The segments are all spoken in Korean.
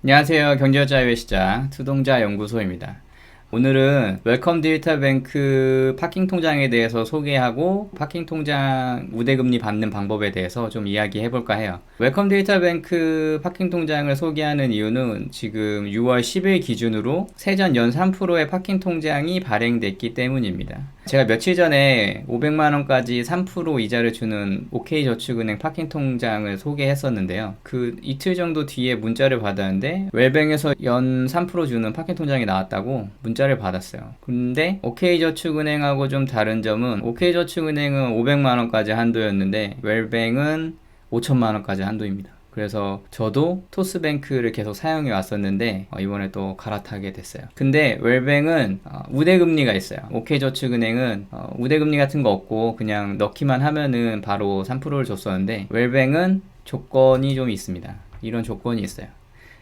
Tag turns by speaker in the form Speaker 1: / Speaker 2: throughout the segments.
Speaker 1: 안녕하세요. 경제자유의 시작 투동자 연구소입니다. 오늘은 웰컴 디지털뱅크 파킹 통장에 대해서 소개하고 파킹 통장 우대금리 받는 방법에 대해서 좀 이야기해 볼까 해요. 웰컴 디지털뱅크 파킹 통장을 소개하는 이유는 지금 6월 10일 기준으로 세전 연 3%의 파킹 통장이 발행됐기 때문입니다. 제가 며칠 전에 500만원까지 3% 이자를 주는 OK저축은행 파킹 통장을 소개했었는데요. 그 이틀 정도 뒤에 문자를 받았는데 웰뱅에서 연 3% 주는 파킹 통장이 나왔다고 문자를 받았어요. 근데 OK저축은행하고 좀 다른 점은 OK저축은행은 500만원까지 한도였는데 웰뱅은 5천만원까지 한도입니다. 그래서 저도 토스뱅크를 계속 사용해 왔었는데 이번에 또 갈아타게 됐어요. 근데 웰뱅은 우대금리가 있어요. OK저축은행은 우대금리 같은 거 없고 그냥 넣기만 하면은 바로 3%를 줬었는데 웰뱅은 조건이 좀 있습니다. 이런 조건이 있어요.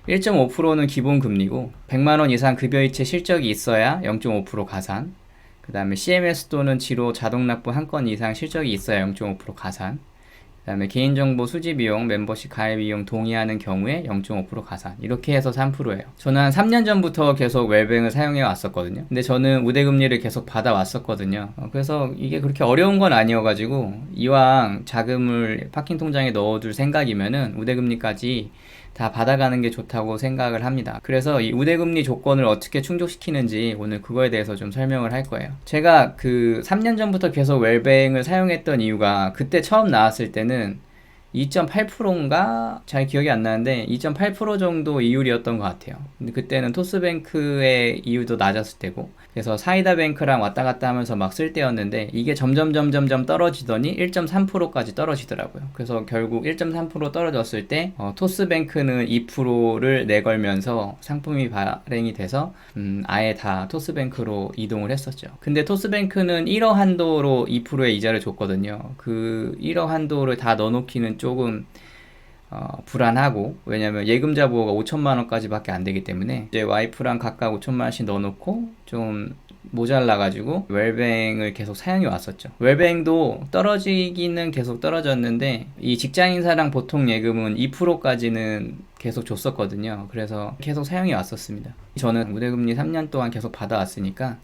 Speaker 1: 1.5%는 기본 금리고 100만원 이상 급여이체 실적이 있어야 0.5% 가산, 그 다음에 CMS 또는 지로 자동 납부 한 건 이상 실적이 있어야 0.5% 가산, 그 다음에 개인정보 수집 비용, 멤버십 가입 비용 동의하는 경우에 0.5% 가산. 이렇게 해서 3%예요. 저는 한 3년 전부터 계속 웰뱅을 사용해 왔었거든요. 근데 저는 우대금리를 계속 받아 왔었거든요. 그래서 이게 그렇게 어려운 건 아니어가지고 이왕 자금을 파킹 통장에 넣어둘 생각이면은 우대금리까지 다 받아가는 게 좋다고 생각을 합니다. 그래서 이 우대금리 조건을 어떻게 충족시키는지 오늘 그거에 대해서 좀 설명을 할 거예요. 제가 그 3년 전부터 계속 웰뱅을 사용했던 이유가 그때 처음 나왔을 때는 2.8%인가? 잘 기억이 안 나는데 2.8% 정도 이율이었던 것 같아요. 근데 그때는 토스뱅크의 이율도 낮았을 때고 그래서 사이다뱅크랑 왔다 갔다 하면서 막 쓸 때였는데 이게 점점 떨어지더니 1.3%까지 떨어지더라고요. 그래서 결국 1.3% 떨어졌을 때 토스뱅크는 2%를 내걸면서 상품이 발행이 돼서 아예 다 토스뱅크로 이동을 했었죠. 근데 토스뱅크는 1억 한도로 2%의 이자를 줬거든요. 그 1억 한도를 다 넣어놓기는 조금 불안하고, 왜냐면 예금자 보호가 5천만 원까지밖에 안 되기 때문에 이제 와이프랑 각각 5천만 원씩 넣어놓고 좀 모자라가지고 웰뱅을 계속 사용해 왔었죠. 웰뱅도 떨어지기는 계속 떨어졌는데 이 직장인사랑 보통 예금은 2%까지는 계속 줬었거든요. 그래서 계속 사용해 왔었습니다. 저는 우대금리 3년 동안 계속 받아왔으니까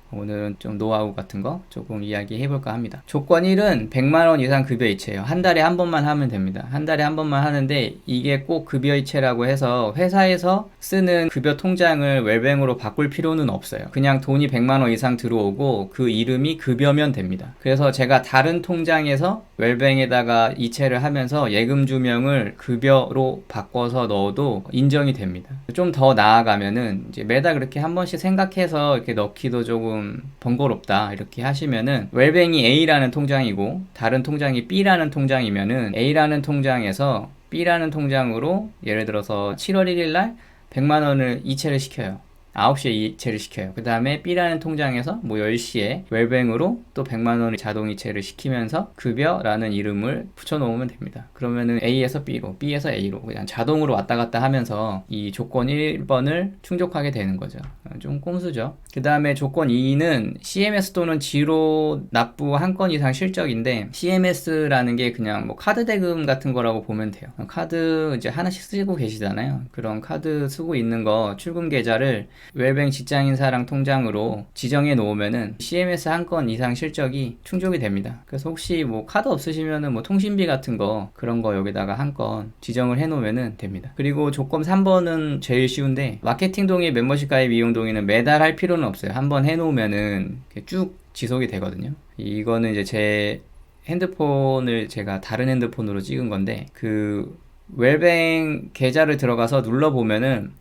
Speaker 1: 오늘은 좀 노하우 같은 거 조금 이야기 해볼까 합니다. 조건 1은 100만원 이상 급여이체예요. 한 달에 한 번만 하면 됩니다. 한 달에 한 번만 하는데 이게 꼭 급여이체라고 해서 회사에서 쓰는 급여 통장을 웰뱅으로 바꿀 필요는 없어요. 그냥 돈이 100만원 이상 들어오고 그 이름이 급여면 됩니다. 그래서 제가 다른 통장에서 웰뱅에다가 이체를 하면서 예금 주명을 급여로 바꿔서 넣어도 인정이 됩니다. 좀 더 나아가면은 이제 매달 그렇게 한 번씩 생각해서 이렇게 넣기도 조금 번거롭다 이렇게 하시면은 웰뱅이 A라는 통장이고 다른 통장이 B라는 통장이면은 A라는 통장에서 B라는 통장으로 예를 들어서 7월 1일 날 100만 원을 이체를 시켜요. 9시에 이체를 시켜요. 그 다음에 B라는 통장에서 뭐 10시에 웰뱅으로 또 100만 원을 자동 이체를 시키면서 급여라는 이름을 붙여놓으면 됩니다. 그러면은 A에서 B로, B에서 A로 그냥 자동으로 왔다 갔다 하면서 이 조건 1번을 충족하게 되는 거죠. 좀 꼼수죠. 그 다음에 조건 2는 CMS 또는 지로 납부 한 건 이상 실적인데 CMS라는 게 그냥 뭐 카드 대금 같은 거라고 보면 돼요. 카드 이제 하나씩 쓰고 계시잖아요. 그런 카드 쓰고 있는 거 출금 계좌를 웰뱅 직장인사랑 통장으로 지정해 놓으면은 CMS 한 건 이상 실적이 충족이 됩니다. 그래서 혹시 뭐 카드 없으시면은 뭐 통신비 같은 거 그런 거 여기다가 한 건 지정을 해 놓으면은 됩니다. 그리고 조건 3번은 제일 쉬운데 마케팅 동의, 멤버십 가입 이용 동의는 매달 할 필요는 없어요. 한번 해 놓으면은 쭉 지속이 되거든요. 이거는 이제 제 핸드폰을 제가 다른 핸드폰으로 찍은 건데 그 웰뱅 계좌를 들어가서 눌러보면은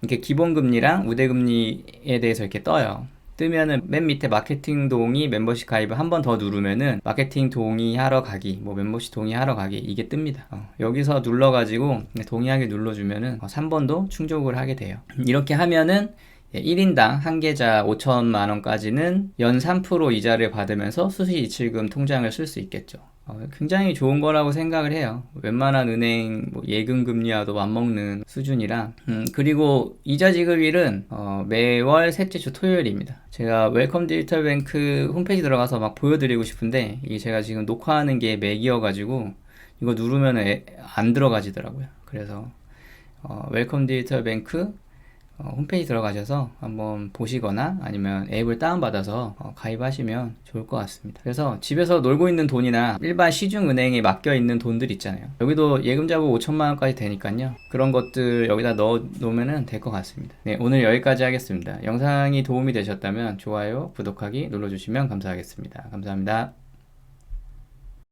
Speaker 1: 이렇게 기본금리랑 우대금리에 대해서 이렇게 떠요. 뜨면은 맨 밑에 마케팅 동의, 멤버십 가입을 한 번 더 누르면은 마케팅 동의하러 가기, 뭐 멤버십 동의하러 가기 이게 뜹니다. 여기서 눌러가지고 동의하기 눌러주면은 3번도 충족을 하게 돼요. 이렇게 하면은 1인당 한 계좌 5천만 원까지는 연 3% 이자를 받으면서 수시 이출금 통장을 쓸 수 있겠죠. 굉장히 좋은 거라고 생각을 해요. 웬만한 은행 뭐 예금 금리와도 맞먹는 수준이라. 그리고 이자 지급일은 매월 셋째 주 토요일입니다. 제가 웰컴 디지털뱅크 홈페이지 들어가서 막 보여드리고 싶은데 이게 제가 지금 녹화하는 게 맥이어가지고 이거 누르면 안 들어가지더라고요. 그래서 웰컴 디지털 뱅크 홈페이지 들어가셔서 한번 보시거나 아니면 앱을 다운받아서 가입하시면 좋을 것 같습니다. 그래서 집에서 놀고 있는 돈이나 일반 시중은행에 맡겨 있는 돈들 있잖아요. 여기도 예금 자금 5천만 원까지 되니까요. 그런 것들 여기다 넣어 놓으면 될 것 같습니다. 네, 오늘 여기까지 하겠습니다. 영상이 도움이 되셨다면 좋아요, 구독하기 눌러주시면 감사하겠습니다. 감사합니다.